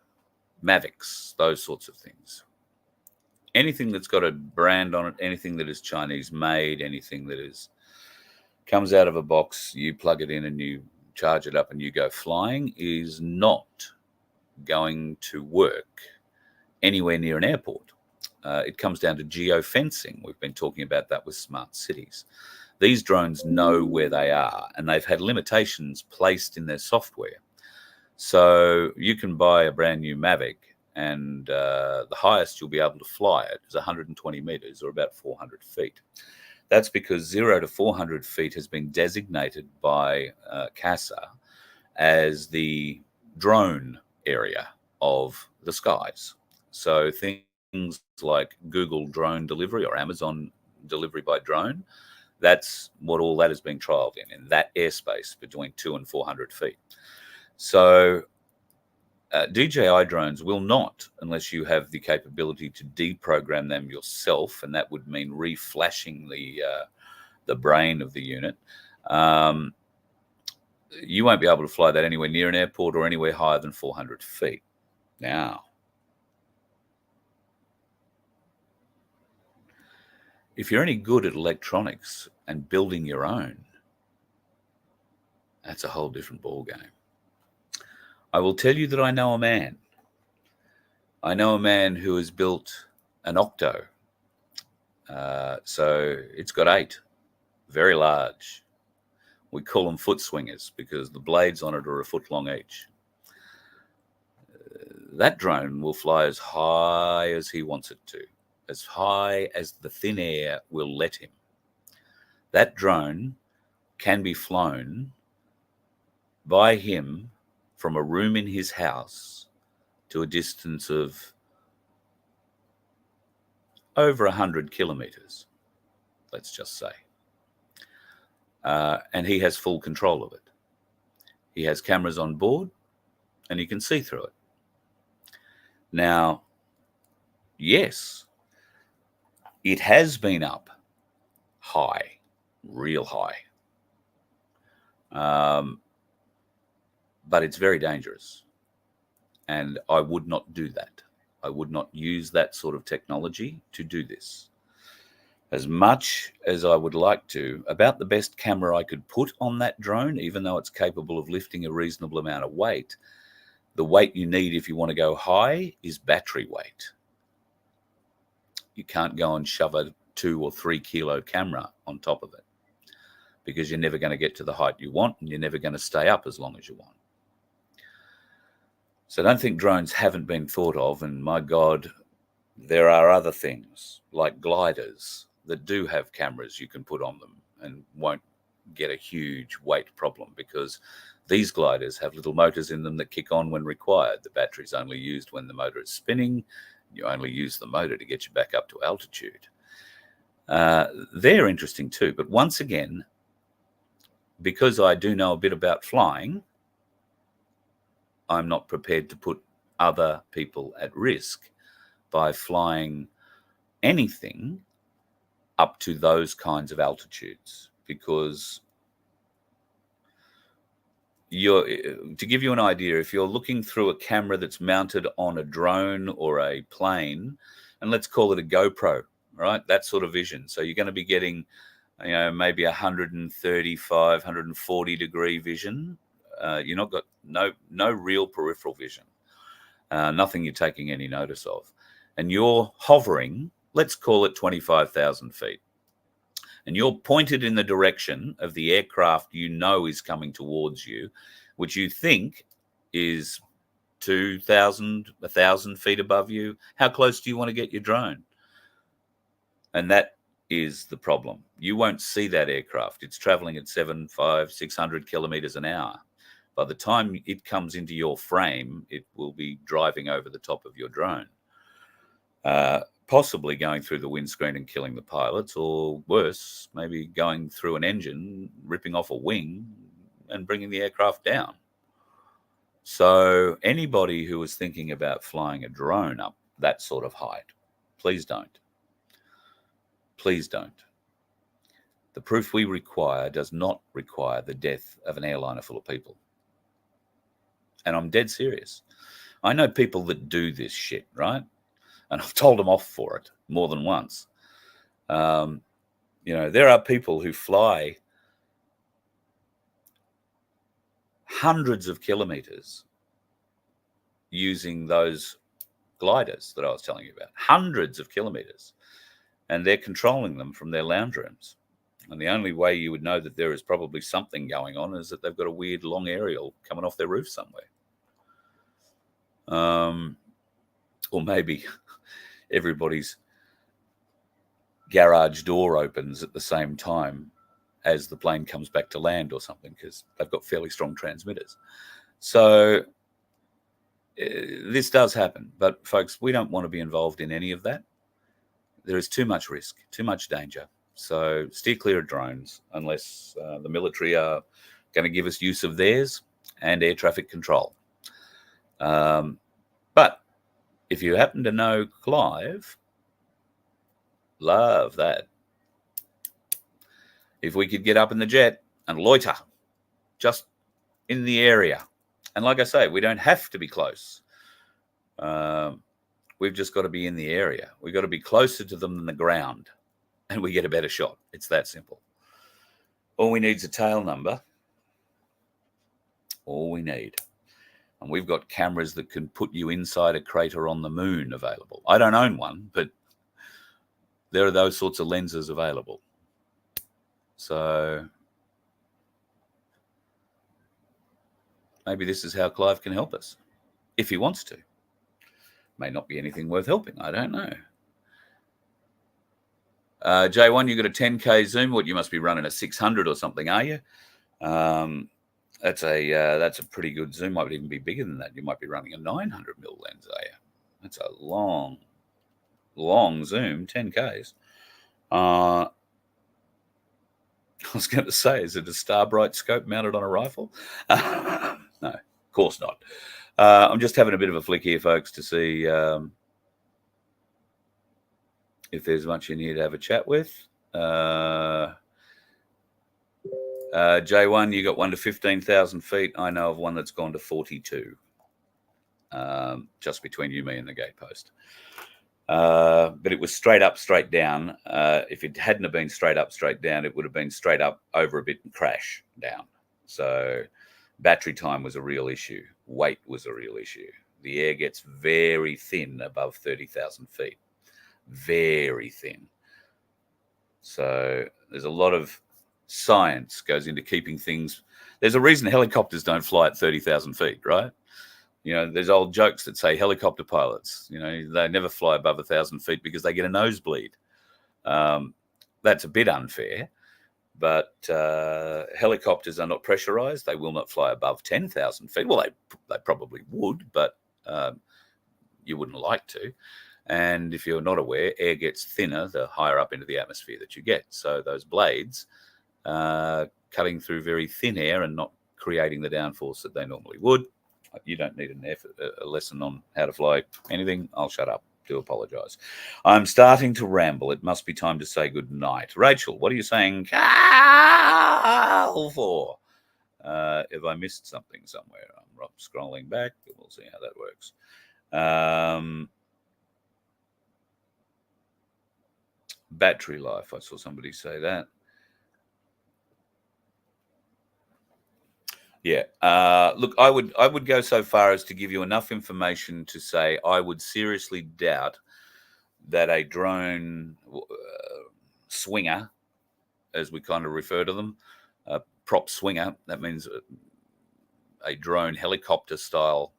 Mavics, those sorts of things. Anything that's got a brand on it, anything that is Chinese made, anything that comes out of a box, you plug it in and you charge it up and you go flying, is not going to work anywhere near an airport. It comes down to geofencing. We've been talking about that with smart cities. These drones know where they are, and they've had limitations placed in their software. So you can buy a brand new Mavic, and the highest you'll be able to fly it is 120 meters, or about 400 feet. That's because 0 to 400 feet has been designated by CASA as the drone area of the skies. So things like Google drone delivery or Amazon delivery by drone, that's what all that is being trialed in that airspace between 200 and 400 feet. So DJI drones will not, unless you have the capability to deprogram them yourself, and that would mean reflashing the brain of the unit. You won't be able to fly that anywhere near an airport or anywhere higher than 400 feet. Now, if you're any good at electronics and building your own, that's a whole different ballgame. I will tell you that I know a man. I know a man who has built an Octo. So it's got 8, very large. We call them foot swingers because the blades on it are a foot long each. that drone will fly as high as he wants it to, as high as the thin air will let him. That drone can be flown by him from a room in his house to a distance of over 100 kilometers, let's just say. And he has full control of it. He has cameras on board and he can see through it. Now, yes, it has been up high, real high. But it's very dangerous. And I would not do that. I would not use that sort of technology to do this. As much as I would like to, about the best camera I could put on that drone, even though it's capable of lifting a reasonable amount of weight, the weight you need if you want to go high is battery weight. You can't go and shove a 2 or 3 kilo camera on top of it because you're never going to get to the height you want and you're never going to stay up as long as you want. So don't think drones haven't been thought of. And my God, there are other things like gliders that do have cameras you can put on them and won't get a huge weight problem because these gliders have little motors in them that kick on when required. The battery's only used when the motor is spinning. You only use the motor to get you back up to altitude. They're interesting too. But once again, because I do know a bit about flying, I'm not prepared to put other people at risk by flying anything up to those kinds of altitudes, because to give you an idea, if you're looking through a camera that's mounted on a drone or a plane, and let's call it a GoPro, right? That sort of vision. So you're going to be getting, maybe 135, 140 degree vision. You're not got no real peripheral vision, nothing you're taking any notice of. And you're hovering, let's call it 25,000 feet. And you're pointed in the direction of the aircraft is coming towards you, which you think is 2,000, 1,000 feet above you. How close do you want to get your drone? And that is the problem. You won't see that aircraft. It's traveling at 600 kilometers an hour. By the time it comes into your frame, it will be driving over the top of your drone, possibly going through the windscreen and killing the pilots, or worse, maybe going through an engine, ripping off a wing and bringing the aircraft down. So anybody who is thinking about flying a drone up that sort of height, please don't. Please don't. The proof we require does not require the death of an airliner full of people. And I'm dead serious. I know people that do this shit, right? And I've told them off for it more than once. There are people who fly hundreds of kilometers using those gliders that I was telling you about. Hundreds of kilometers. And they're controlling them from their lounge rooms. And the only way you would know that there is probably something going on is that they've got a weird long aerial coming off their roof somewhere. Or maybe everybody's garage door opens at the same time as the plane comes back to land or something, because they've got fairly strong transmitters. So this does happen. But folks, we don't want to be involved in any of that. There is too much risk, too much danger. So steer clear of drones unless the military are going to give us use of theirs and air traffic control. But if you happen to know Clive, love that. If we could get up in the jet and loiter just in the area. And like I say, we don't have to be close. We've just got to be in the area. We've got to be closer to them than the ground, and we get a better shot. It's that simple. All we need is a tail number. All we need. And we've got cameras that can put you inside a crater on the moon available. I don't own one, but there are those sorts of lenses available. So maybe this is how Clive can help us. if he wants to. May not be anything worth helping. I don't know. J1, you got a 10K Zoom. What, you must be running a 600 or something, are you? That's a pretty good zoom. Might even be bigger than that. You might be running a 900 mil lens, are you? That's a long zoom, 10Ks. I was going to say, is it a Starbright scope mounted on a rifle? No, of course not. I'm just having a bit of a flick here, folks, to see if there's much in here to have a chat with. J1, you got one to 15,000 feet. I know of one that's gone to 42. Just between you, me, and the gatepost. But it was straight up, straight down. If it hadn't have been straight up, straight down, it would have been straight up over a bit and crash down. So battery time was a real issue. Weight was a real issue. The air gets very thin above 30,000 feet. Very thin. So there's a lot of science goes into keeping things. There's a reason helicopters don't fly at 30,000 feet, right? You know, there's old jokes that say helicopter pilots, you know, they never fly above 1,000 feet because they get a nosebleed. That's a bit unfair, but helicopters are not pressurized. They will not fly above 10,000 feet. Well, they probably would, but you wouldn't like to. And if you're not aware, air gets thinner the higher up into the atmosphere that you get. So those blades cutting through very thin air and not creating the downforce that they normally would. You don't need a lesson on how to fly anything. I'll shut up. Do apologise. I'm starting to ramble. It must be time to say good night. Rachel, what are you saying Carl for? Have I missed something somewhere? I'm scrolling back. We'll see how that works. Battery life. I saw somebody say that. Yeah. Look, I would go so far as to give you enough information to say I would seriously doubt that a drone swinger, as we kind of refer to them, a prop swinger, that means a drone helicopter style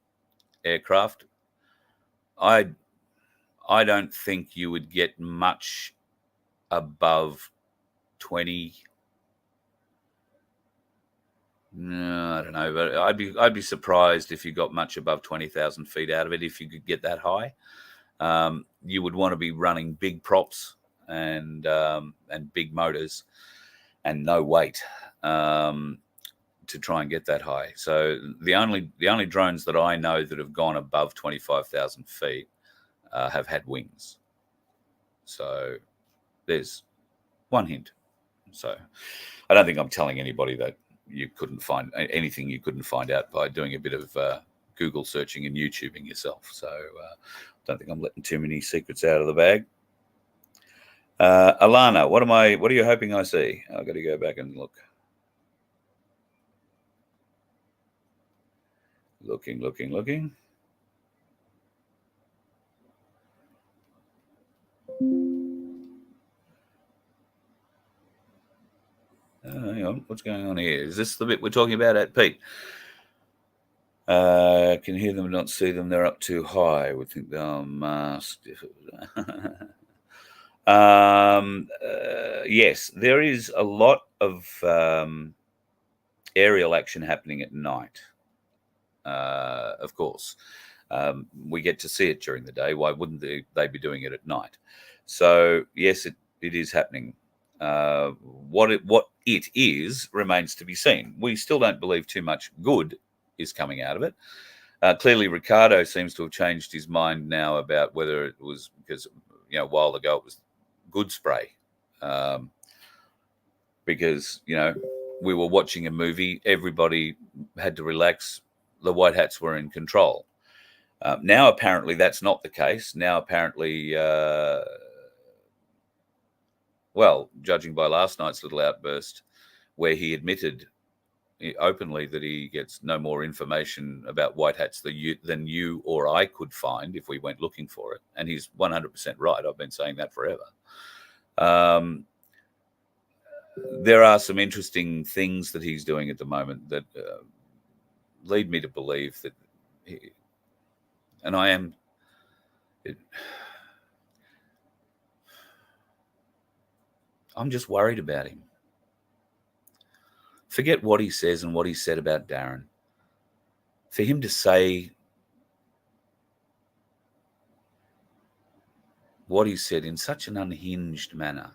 aircraft. I don't think you would get much above 20. No, I don't know, but I'd be surprised if you got much above 20,000 feet out of it. If you could get that high, you would want to be running big props and big motors and no weight to try and get that high. So the only drones that I know that have gone above 25,000 feet have had wings. So there's one hint. So I don't think I'm telling anybody that you couldn't find anything you couldn't find out by doing a bit of Google searching and YouTubing yourself. So I don't think I'm letting too many secrets out of the bag. Alana, what are you hoping I see? I've got to go back and look. Looking. Hang on, what's going on here? Is this the bit we're talking about at Pete? Can hear them, not see them. They're up too high. Would think they're masked. Yes, there is a lot of aerial action happening at night. Of course, we get to see it during the day. Why wouldn't they be doing it at night? So yes, it is happening. What it is remains to be seen. We still don't believe too much good is coming out of it. Clearly, Ricardo seems to have changed his mind now about whether it was because, you know, a while ago it was good spray. Because, you know, we were watching a movie, everybody had to relax, the white hats were in control. Now, apparently, that's not the case. Now, apparently, well, judging by last night's little outburst, where he admitted openly that he gets no more information about white hats than you or I could find if we went looking for it. And he's 100% right. I've been saying that forever. There are some interesting things that he's doing at the moment that lead me to believe that And I am... I'm just worried about him. Forget what he says and what he said about Darren. For him to say what he said in such an unhinged manner,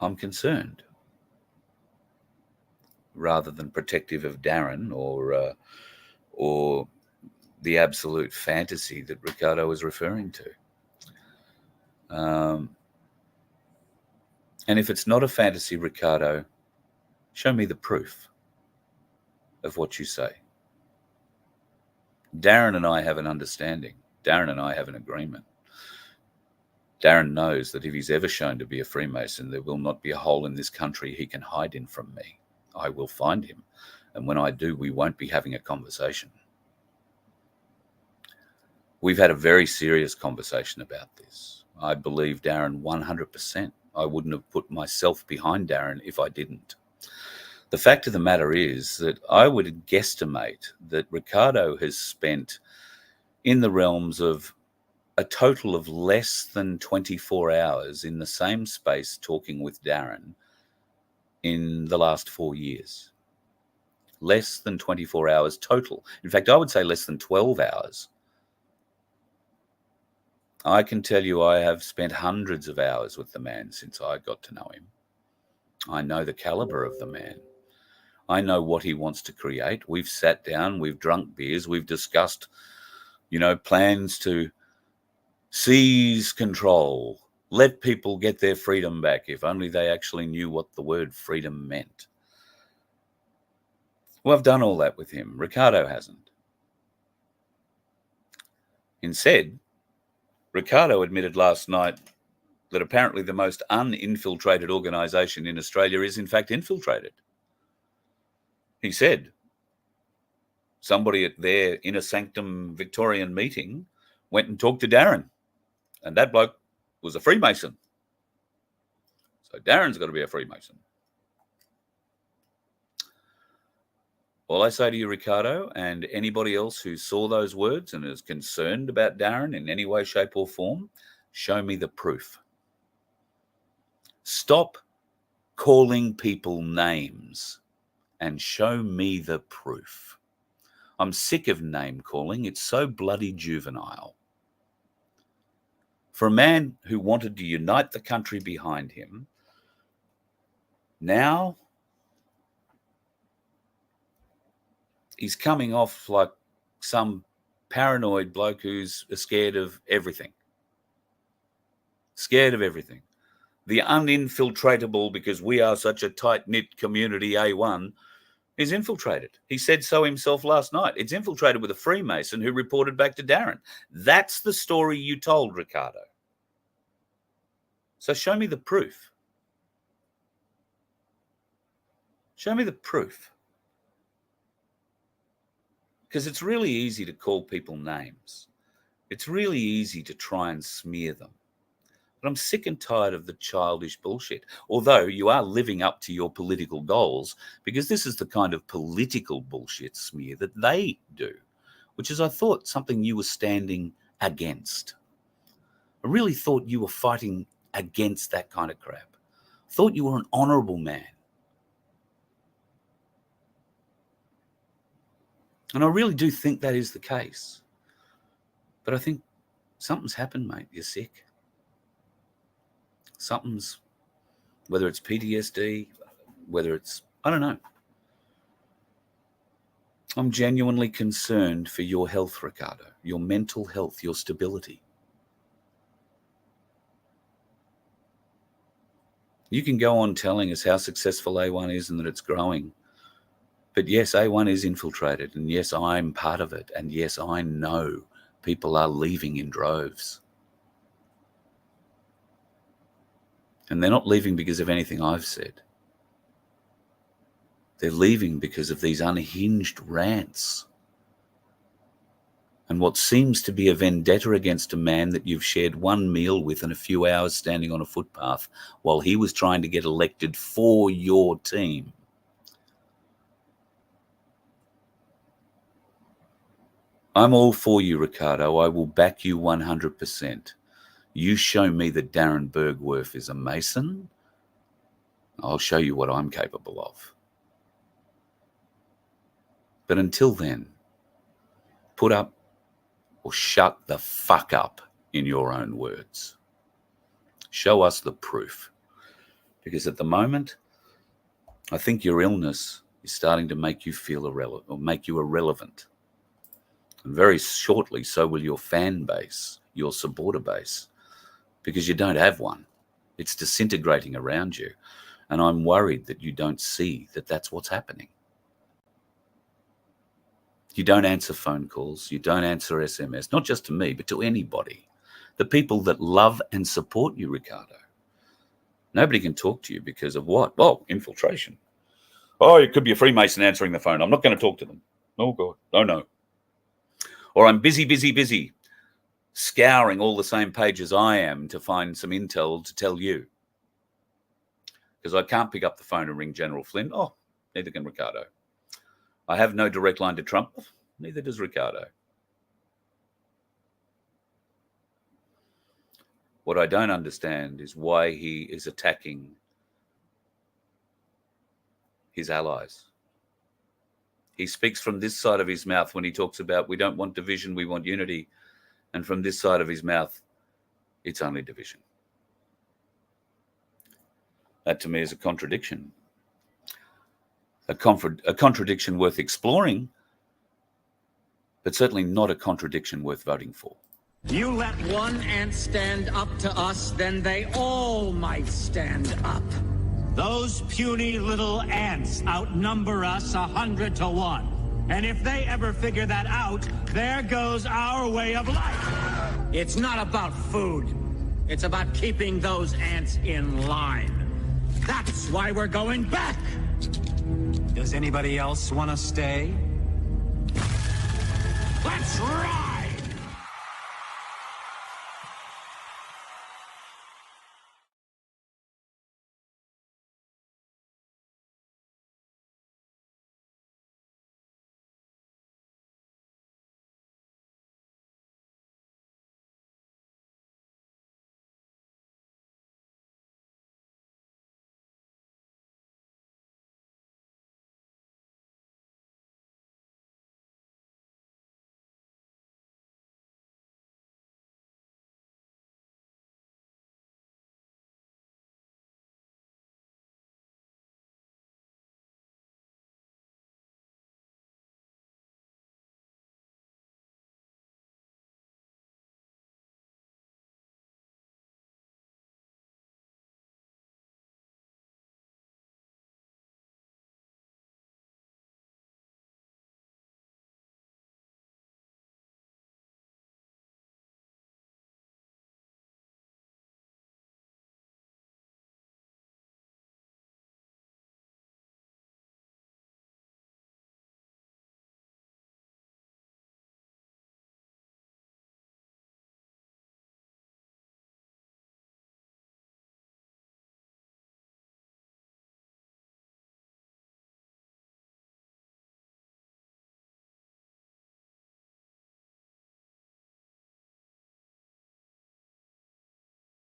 I'm concerned, rather than protective of Darren or the absolute fantasy that Ricardo was referring to. And if it's not a fantasy, Ricardo, show me the proof of what you say. Darren and I have an understanding. Darren and I have an agreement. Darren knows that if he's ever shown to be a Freemason, there will not be a hole in this country he can hide in from me. I will find him. And when I do, we won't be having a conversation. We've had a very serious conversation about this. I believe Darren 100%. I wouldn't have put myself behind Darren if I didn't. The fact of the matter is that I would guesstimate that Ricardo has spent in the realms of a total of less than 24 hours in the same space talking with Darren in the last 4 years. Less than 24 hours total. In fact, I would say less than 12 hours. I can tell you I have spent hundreds of hours with the man since I got to know him. I know the caliber of the man. I know what he wants to create. We've sat down, we've drunk beers, we've discussed, plans to seize control, let people get their freedom back, if only they actually knew what the word freedom meant. Well, I've done all that with him. Ricardo hasn't. Instead, Ricardo admitted last night that apparently the most uninfiltrated organisation in Australia is in fact infiltrated. He said somebody at their inner sanctum Victorian meeting went and talked to Darren, and that bloke was a Freemason. So Darren's got to be a Freemason. All I say to you, Ricardo, and anybody else who saw those words and is concerned about Darren in any way, shape or form, show me the proof. Stop calling people names and show me the proof. I'm sick of name calling. It's so bloody juvenile. For a man who wanted to unite the country behind him, now he's coming off like some paranoid bloke who's scared of everything. Scared of everything. The uninfiltratable, because we are such a tight-knit community, A1, is infiltrated. He said so himself last night. It's infiltrated with a Freemason who reported back to Darren. That's the story you told, Ricardo. So show me the proof. Show me the proof. Because it's really easy to call people names. It's really easy to try and smear them. But I'm sick and tired of the childish bullshit. Although you are living up to your political goals, because this is the kind of political bullshit smear that they do, which is, I thought, something you were standing against. I really thought you were fighting against that kind of crap. I thought you were an honourable man. And I really do think that is the case. But I think something's happened, mate. You're sick. Something's, whether it's PTSD, whether it's, I don't know. I'm genuinely concerned for your health, Ricardo, your mental health, your stability. You can go on telling us how successful A1 is and that it's growing. But yes, A1 is infiltrated, and yes, I'm part of it, and yes, I know people are leaving in droves. And they're not leaving because of anything I've said. They're leaving because of these unhinged rants and what seems to be a vendetta against a man that you've shared one meal with and a few hours standing on a footpath while he was trying to get elected for your team. I'm all for you, Ricardo. I will back you 100%. You show me that Darren Bergwerf is a Mason, I'll show you what I'm capable of. But until then, put up or shut the fuck up, in your own words. Show us the proof. Because at the moment, I think your illness is starting to make you feel irrelevant, or make you irrelevant. And very shortly, so will your fan base, your supporter base, because you don't have one. It's disintegrating around you. And I'm worried that you don't see that that's what's happening. You don't answer phone calls. You don't answer SMS, not just to me, but to anybody. The people that love and support you, Ricardo. Nobody can talk to you because of what? Oh, infiltration. Oh, it could be a Freemason answering the phone. I'm not going to talk to them. Oh, God. Oh, no. Or I'm busy, scouring all the same pages I am to find some intel to tell you. Because I can't pick up the phone and ring General Flynn. Oh, neither can Ricardo. I have no direct line to Trump. Neither does Ricardo. What I don't understand is why he is attacking his allies. He speaks from this side of his mouth when he talks about we don't want division, we want unity. And from this side of his mouth, it's only division. That to me is a contradiction. A contradiction worth exploring, but certainly not a contradiction worth voting for. You let one ant stand up to us, then they all might stand up. Those puny little ants outnumber us 100 to 1. And if they ever figure that out, there goes our way of life. It's not about food. It's about keeping those ants in line. That's why we're going back. Does anybody else want to stay? Let's ride!